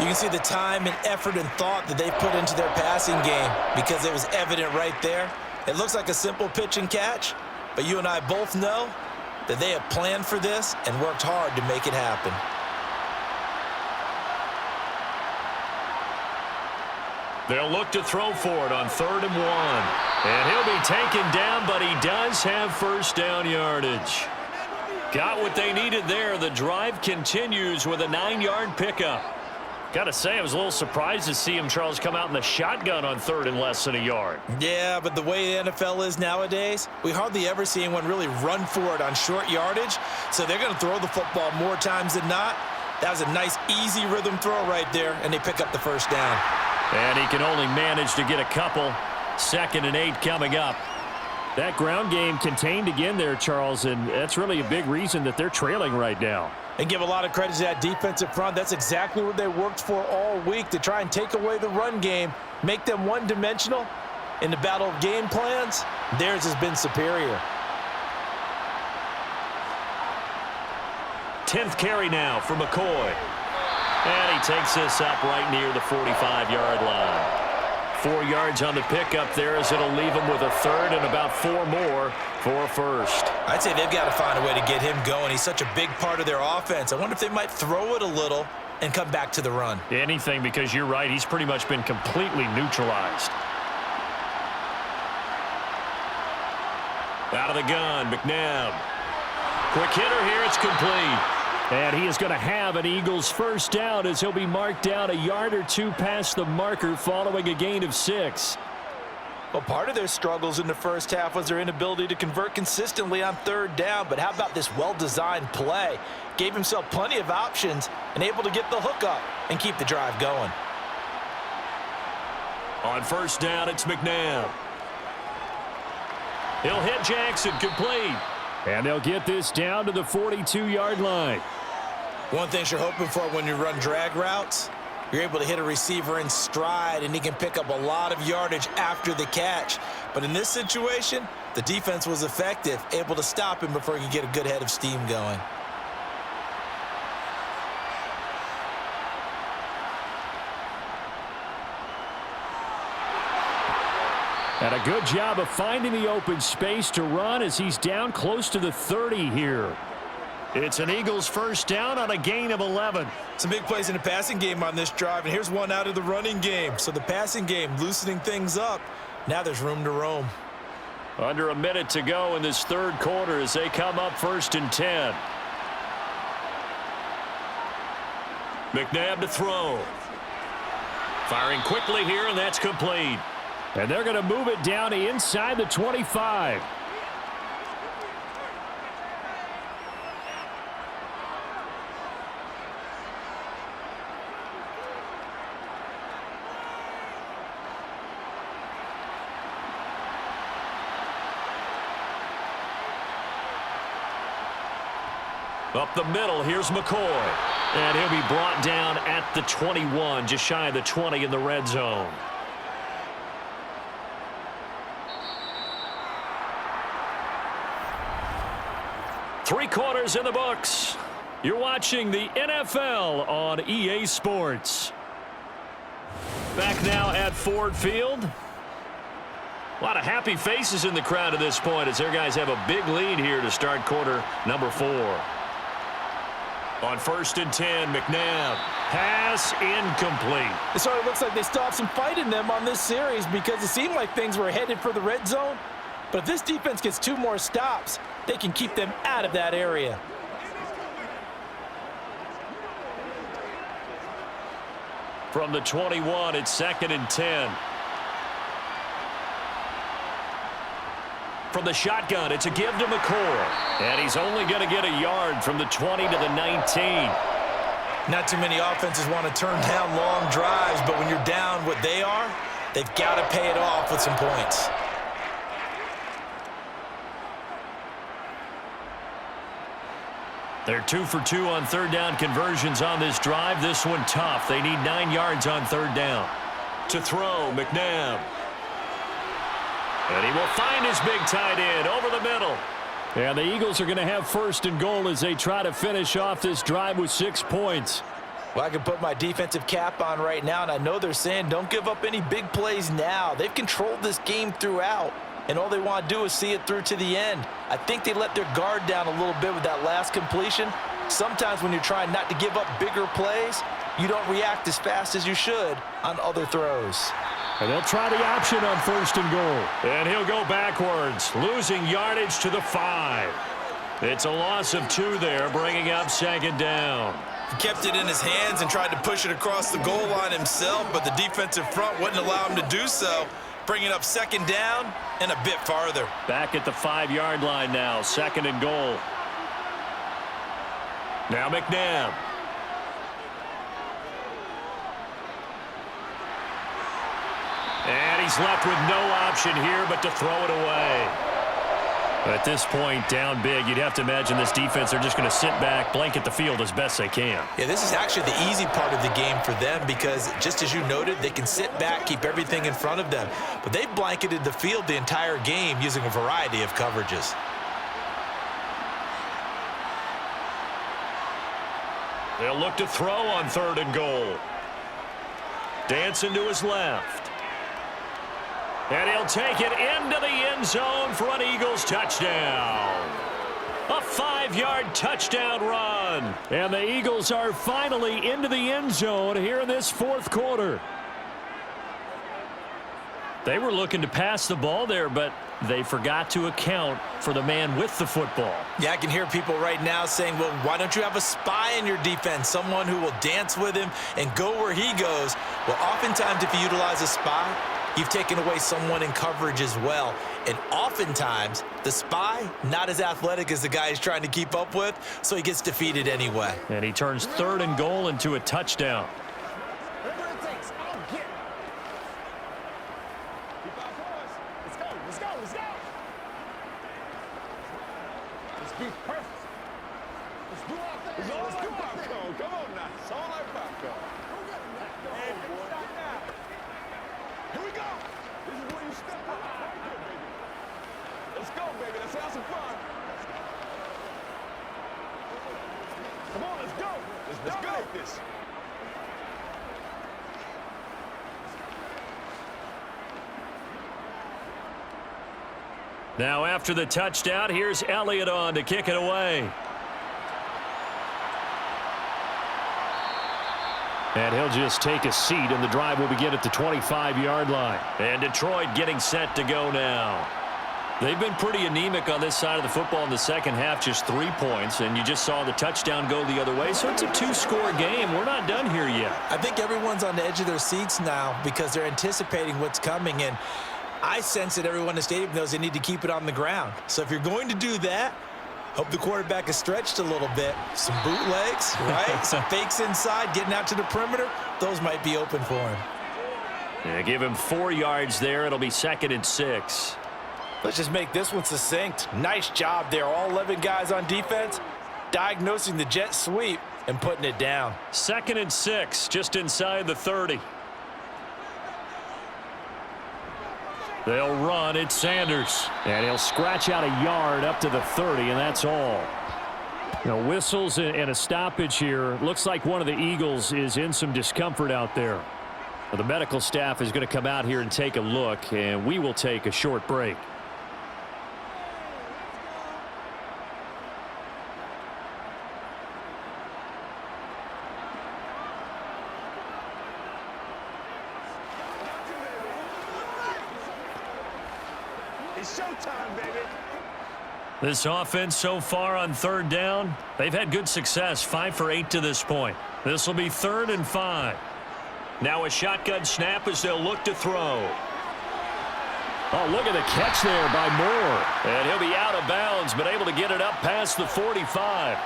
You can see the time and effort and thought that they put into their passing game because it was evident right there. It looks like a simple pitch and catch, but you and I both know that they have planned for this and worked hard to make it happen. They'll look to throw for it on 3rd and 1. And he'll be taken down, but he does have first down yardage. Got what they needed there. The drive continues with a 9-yard pickup. Got to say, I was a little surprised to see him, Charles, come out in the shotgun on 3rd and less than a yard. Yeah, but the way the NFL is nowadays, we hardly ever see anyone really run for it on short yardage, so they're going to throw the football more times than not. That was a nice, easy rhythm throw right there, and they pick up the first down. And he can only manage to get a couple. 2nd and 8 coming up. That ground game contained again there, Charles, and that's really a big reason that they're trailing right now. And give a lot of credit to that defensive front. That's exactly what they worked for all week, to try and take away the run game, make them one-dimensional. In the battle of game plans, theirs has been superior. 10th carry now for McCoy. And he takes this up right near the 45-yard line. 4 yards on the pickup there as it'll leave him with a 3rd and about 4 more for a first. I'd say they've got to find a way to get him going. He's such a big part of their offense. I wonder if they might throw it a little and come back to the run. Anything, because you're right, he's pretty much been completely neutralized. Out of the gun, McNabb. Quick hitter here, it's complete. And he is going to have an Eagles first down as he'll be marked down a yard or 2 past the marker following a gain of 6. Well, part of their struggles in the first half was their inability to convert consistently on 3rd down. But how about this well-designed play? Gave himself plenty of options and able to get the hook up and keep the drive going. On first down, it's McNabb. He'll hit Jackson, complete. And they'll get this down to the 42-yard line. One thing you're hoping for when you run drag routes, you're able to hit a receiver in stride, and he can pick up a lot of yardage after the catch. But in this situation, the defense was effective, able to stop him before he could get a good head of steam going. And a good job of finding the open space to run as he's down close to the 30 here. It's an Eagles first down on a gain of 11. Some big plays in the passing game on this drive, and here's one out of the running game. So the passing game loosening things up. Now there's room to roam. Under a minute to go in this 3rd quarter as they come up 1st and 10. McNabb to throw. Firing quickly here, and that's complete. And they're going to move it down inside the 25. Up the middle, here's McCoy. And he'll be brought down at the 21, just shy of the 20 in the red zone. Three quarters in the books. You're watching the NFL on EA Sports. Back now at Ford Field. A lot of happy faces in the crowd at this point as their guys have a big lead here to start quarter number 4. On 1st and 10, McNabb. Pass incomplete. It sort of looks like they still have some fight in them on this series because it seemed like things were headed for the red zone. But if this defense gets 2 more stops, they can keep them out of that area. From the 21, it's 2nd and 10. From the shotgun, it's a give to McCoy. And he's only going to get a yard from the 20 to the 19. Not too many offenses want to turn down long drives, but when you're down what they are, they've got to pay it off with some points. They're 2 for 2 on 3rd down conversions on this drive. This one tough. They need 9 yards on 3rd down. To throw, McNabb. And he will find his big tight end over the middle. And the Eagles are going to have 1st and goal as they try to finish off this drive with 6 points. Well, I can put my defensive cap on right now, and I know they're saying don't give up any big plays now. They've controlled this game throughout, and all they want to do is see it through to the end. I think they let their guard down a little bit with that last completion. Sometimes when you're trying not to give up bigger plays, you don't react as fast as you should on other throws. And they'll try the option on 1st and goal. And he'll go backwards, losing yardage to the 5. It's a loss of 2 there, bringing up 2nd down. He kept it in his hands and tried to push it across the goal line himself, but the defensive front wouldn't allow him to do so, bringing up 2nd down and a bit farther. Back at the 5-yard line now, 2nd and goal. Now McNabb. And he's left with no option here but to throw it away. At this point, down big, you'd have to imagine this defense, they're just going to sit back, blanket the field as best they can. Yeah, this is actually the easy part of the game for them because, just as you noted, they can sit back, keep everything in front of them. But they've blanketed the field the entire game using a variety of coverages. They'll look to throw on 3rd and goal. Dancing to his left. And he'll take it into the end zone for an Eagles touchdown. A 5-yard touchdown run. And the Eagles are finally into the end zone here in this 4th quarter. They were looking to pass the ball there, but they forgot to account for the man with the football. Yeah, I can hear people right now saying, well, why don't you have a spy in your defense, someone who will dance with him and go where he goes? Well, oftentimes if you utilize a spy, you've taken away someone in coverage as well. And oftentimes, the spy, not as athletic as the guy he's trying to keep up with, so he gets defeated anyway. And he turns 3rd and goal into a touchdown. Whatever it takes, I'll get it. Keep our course. Let's go, let's go, let's go. Let's be perfect. Let's do our thing. It's all like popcorn. Come on now. It's all like popcorn. Hey, boy. Stop now. Here we go. This is where you step up. Right here, baby. Let's go, baby. Let's have some fun. Come on, let's go. Let's go. This. Now after the touchdown, here's Elliott on to kick it away. And he'll just take a seat, and the drive will begin at the 25-yard line. And Detroit getting set to go now. They've been pretty anemic on this side of the football in the second half, just 3 points, and you just saw the touchdown go the other way. So it's a two-score game. We're not done here yet. I think everyone's on the edge of their seats now because they're anticipating what's coming, and I sense that everyone in the stadium knows they need to keep it on the ground. So if you're going to do that, hope the quarterback is stretched a little bit. Some bootlegs, right? Some fakes inside, getting out to the perimeter. Those might be open for him. Yeah, give him 4 yards there. It'll be 2nd and 6. Let's just make this one succinct. Nice job there. All 11 guys on defense diagnosing the jet sweep and putting it down. 2nd and 6, just inside the 30. They'll run. It's Sanders. And he'll scratch out a yard up to the 30, and that's all. Whistles and a stoppage here. Looks like one of the Eagles is in some discomfort out there. Well, the medical staff is going to come out here and take a look, and we will take a short break. It's showtime, baby. This offense so far on 3rd down, they've had good success, 5 for 8 to this point. This will be 3rd and 5. Now a shotgun snap as they'll look to throw. Oh, look at the catch there by Moore. And he'll be out of bounds, but able to get it up past the 45.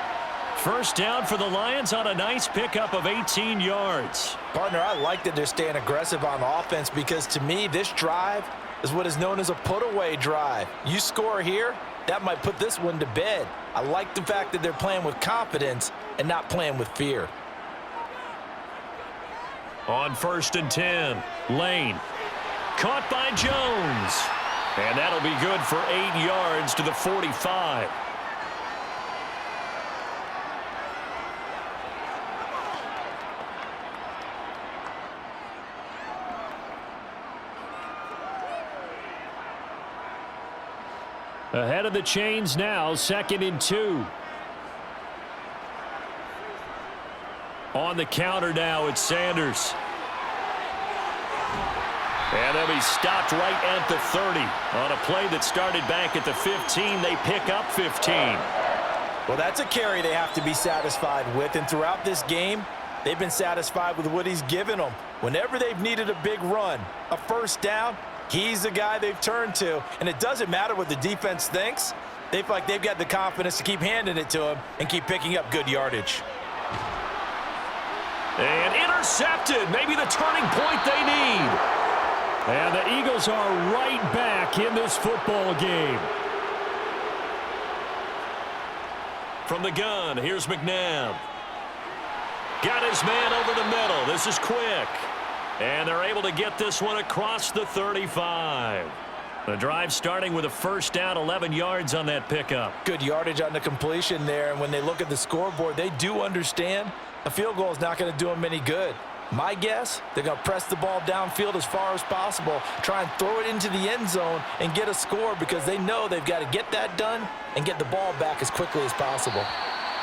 First down for the Lions on a nice pickup of 18 yards. Partner, I like that they're staying aggressive on offense because to me, this drive is what is known as a put-away drive. You score here, that might put this one to bed. I like the fact that they're playing with confidence and not playing with fear. On 1st and 10, Lane. Caught by Jones. And that'll be good for 8 yards to the 45. Ahead of the chains now, 2nd and 2. On the counter now, it's Sanders. And they'll be stopped right at the 30. On a play that started back at the 15, they pick up 15. Well, that's a carry they have to be satisfied with, and throughout this game, they've been satisfied with what he's given them. Whenever they've needed a big run, a first down, he's the guy they've turned to, and it doesn't matter what the defense thinks. They feel like they've got the confidence to keep handing it to him and keep picking up good yardage. And intercepted, maybe the turning point they need. And the Eagles are right back in this football game. From the gun, here's McNabb. Got his man over the middle. This is quick. And they're able to get this one across the 35. The drive starting with a first down, 11 yards on that pickup. Good yardage on the completion there, and when they look at the scoreboard, they do understand a field goal is not going to do them any good. My guess, they're going to press the ball downfield as far as possible, try and throw it into the end zone and get a score because they know they've got to get that done and get the ball back as quickly as possible.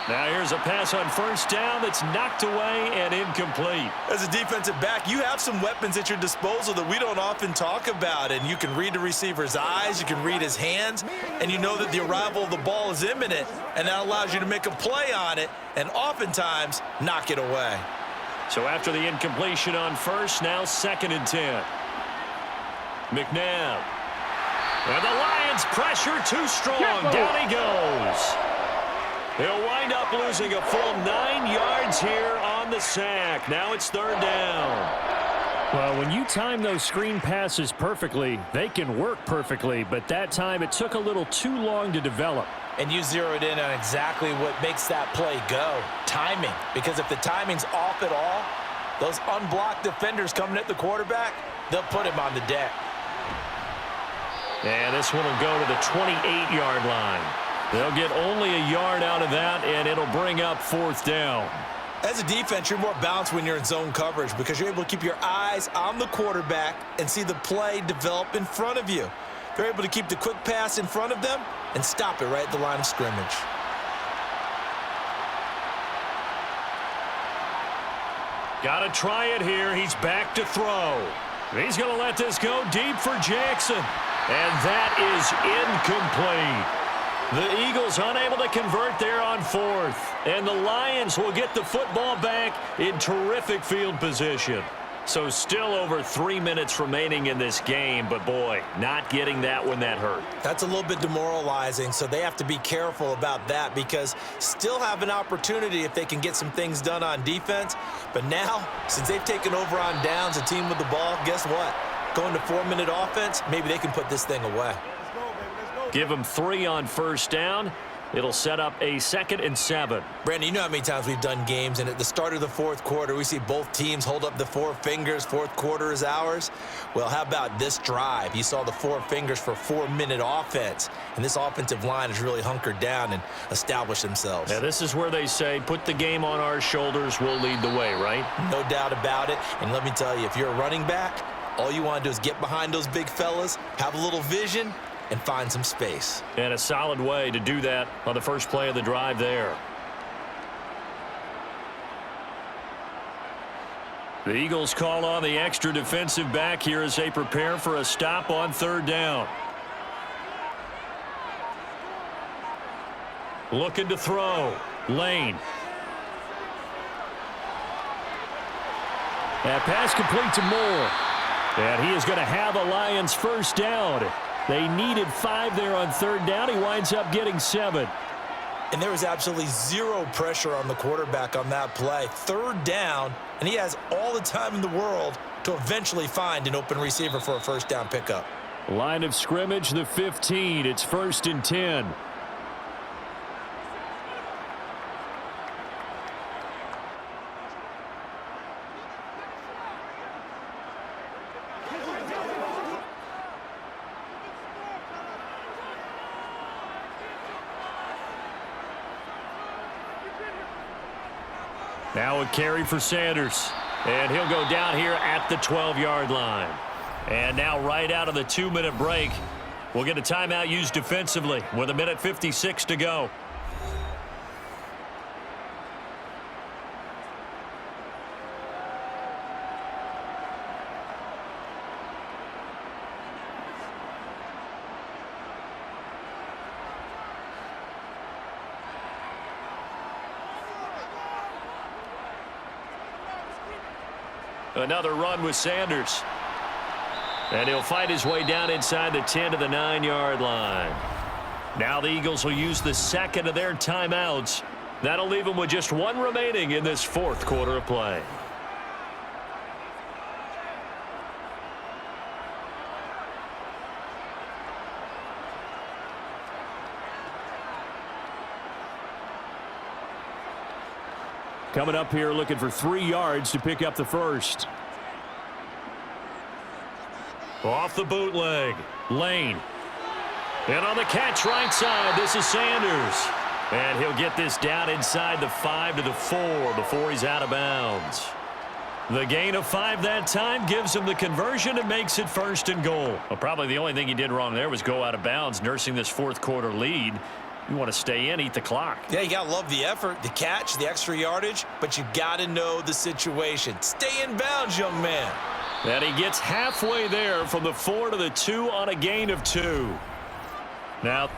Now here's a pass on first down that's knocked away and incomplete. As a defensive back, you have some weapons at your disposal that we don't often talk about, and you can read the receiver's eyes, you can read his hands, and you know that the arrival of the ball is imminent, and that allows you to make a play on it and oftentimes knock it away. So after the incompletion on first, now 2nd and 10. McNabb. And the Lions pressure too strong. Down he goes. He'll wind up losing a full 9 yards here on the sack. Now it's 3rd down. Well, when you time those screen passes perfectly, they can work perfectly, but that time it took a little too long to develop. And you zeroed in on exactly what makes that play go, timing. Because if the timing's off at all, those unblocked defenders coming at the quarterback, they'll put him on the deck. And this one will go to the 28-yard line. They'll get only a yard out of that, and it'll bring up 4th down. As a defense, you're more balanced when you're in zone coverage because you're able to keep your eyes on the quarterback and see the play develop in front of you. They're able to keep the quick pass in front of them and stop it right at the line of scrimmage. Got to try it here. He's back to throw. He's going to let this go deep for Jackson. And that is incomplete. The Eagles unable to convert there on fourth. And the Lions will get the football back in terrific field position. So still over 3 minutes remaining in this game, but boy, not getting that when that hurt. That's a little bit demoralizing, so they have to be careful about that because still have an opportunity if they can get some things done on defense. But now, since they've taken over on downs, a team with the ball, guess what? Going to 4-minute offense, maybe they can put this thing away. Give them 3 on first down. It'll set up a 2nd and 7. Brandon, you know how many times we've done games, and at the start of the fourth quarter, we see both teams hold up the 4 fingers, fourth quarter is ours. Well, how about this drive? You saw the 4 fingers for 4-minute offense, and this offensive line has really hunkered down and established themselves. Yeah, this is where they say, put the game on our shoulders, we'll lead the way, right? No doubt about it, and let me tell you, if you're a running back, all you want to do is get behind those big fellas, have a little vision, and find some space. And a solid way to do that on the first play of the drive there. The Eagles call on the extra defensive back here as they prepare for a stop on 3rd down. Looking to throw. Lane. That pass complete to Moore. And he is going to have a Lions first down. They needed 5 there on 3rd down. He winds up getting 7. And there was absolutely zero pressure on the quarterback on that play. 3rd down, and he has all the time in the world to eventually find an open receiver for a first down pickup. Line of scrimmage, the 15. It's 1st and 10. Now a carry for Sanders. And he'll go down here at the 12-yard line. And now right out of the 2-minute break, we'll get a timeout used defensively with 1:56 to go. Another run with Sanders. And he'll fight his way down inside the 10 to the 9-yard line. Now the Eagles will use the 2nd of their timeouts. That'll leave them with just 1 remaining in this 4th quarter of play. Coming up here looking for 3 yards to pick up the first. Off the bootleg. Lane. And on the catch right side, this is Sanders. And he'll get this down inside the 5 to the 4 before he's out of bounds. The gain of 5 that time gives him the conversion and makes it 1st and goal. Well, probably the only thing he did wrong there was go out of bounds, nursing this 4th quarter lead. You want to stay in, eat the clock. Yeah, you got to love the effort, the catch, the extra yardage, but you got to know the situation. Stay in bounds, young man. And he gets halfway there from the 4 to the 2 on a gain of 2. Now,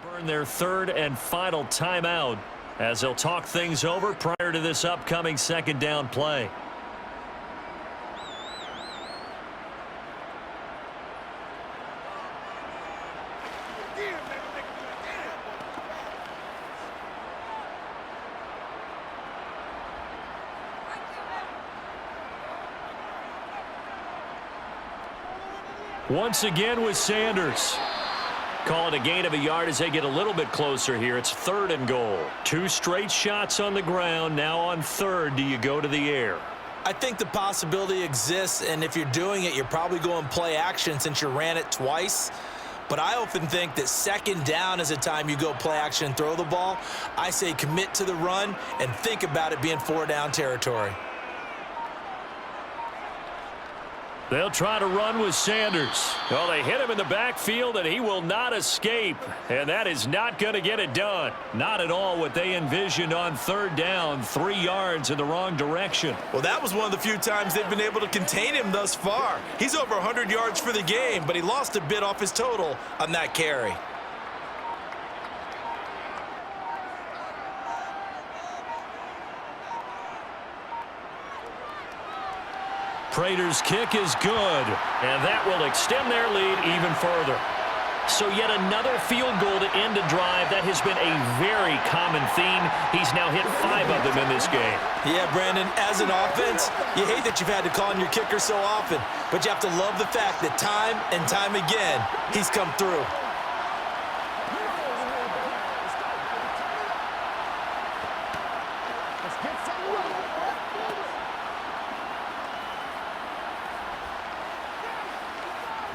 burn their 3rd and final timeout as they'll talk things over prior to this upcoming 2nd down play. Once again with Sanders. Call it a gain of a yard as they get a little bit closer here. It's 3rd and goal. 2 straight shots on the ground. Now on 3rd, do you go to the air? I think the possibility exists, and if you're doing it, you're probably going play action since you ran it twice. But I often think that 2nd down is a time you go play action and throw the ball. I say commit to the run and think about it being 4 down territory. They'll try to run with Sanders. Well, they hit him in the backfield, and he will not escape. And that is not going to get it done. Not at all what they envisioned on third down, 3 yards in the wrong direction. Well, that was one of the few times they've been able to contain him thus far. He's over 100 yards for the game, but he lost a bit off his total on that carry. Prater's kick is good, and that will extend their lead even further. So yet another field goal to end a drive. That has been a very common theme. He's now hit 5 of them in this game. Yeah, Brandon, as an offense, you hate that you've had to call on your kicker so often, but you have to love the fact that time and time again, he's come through.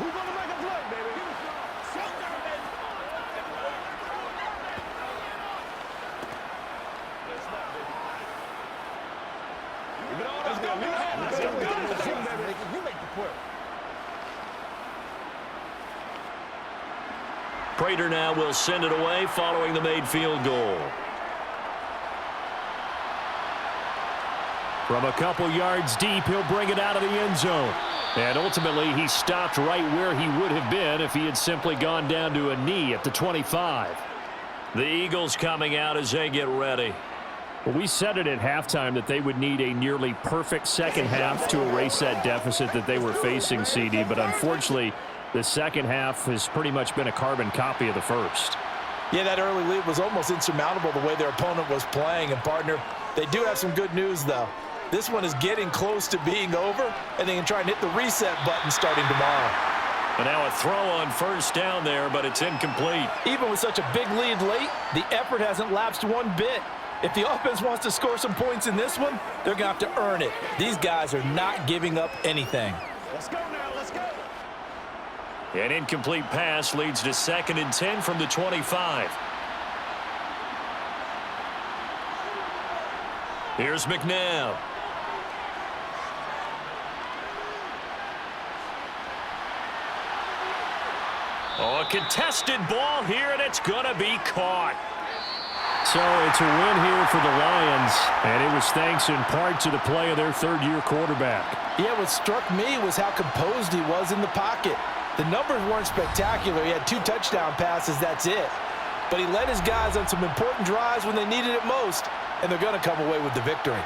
Who's gonna make a play, baby? You make the play. Prater now will send it away following the made field goal. From a couple yards deep, he'll bring it out of the end zone. And ultimately, he stopped right where he would have been if he had simply gone down to a knee at the 25. The Eagles coming out as they get ready. Well, we said it at halftime that they would need a nearly perfect second half to erase that deficit that they were facing, CD. But unfortunately, the second half has pretty much been a carbon copy of the first. Yeah, that early lead was almost insurmountable the way their opponent was playing. And, partner, they do have some good news, though. This one is getting close to being over, and they can try and hit the reset button starting tomorrow. And now a throw on first down there, but it's incomplete. Even with such a big lead late, the effort hasn't lapsed one bit. If the offense wants to score some points in this one, they're going to have to earn it. These guys are not giving up anything. Let's go now, let's go. An incomplete pass leads to 2nd and 10 from the 25. Here's McNabb. Oh, a contested ball here, and it's going to be caught. So it's a win here for the Lions, and it was thanks in part to the play of their third-year quarterback. Yeah, what struck me was how composed he was in the pocket. The numbers weren't spectacular. He had 2 touchdown passes, that's it. But he led his guys on some important drives when they needed it most, and they're going to come away with the victory.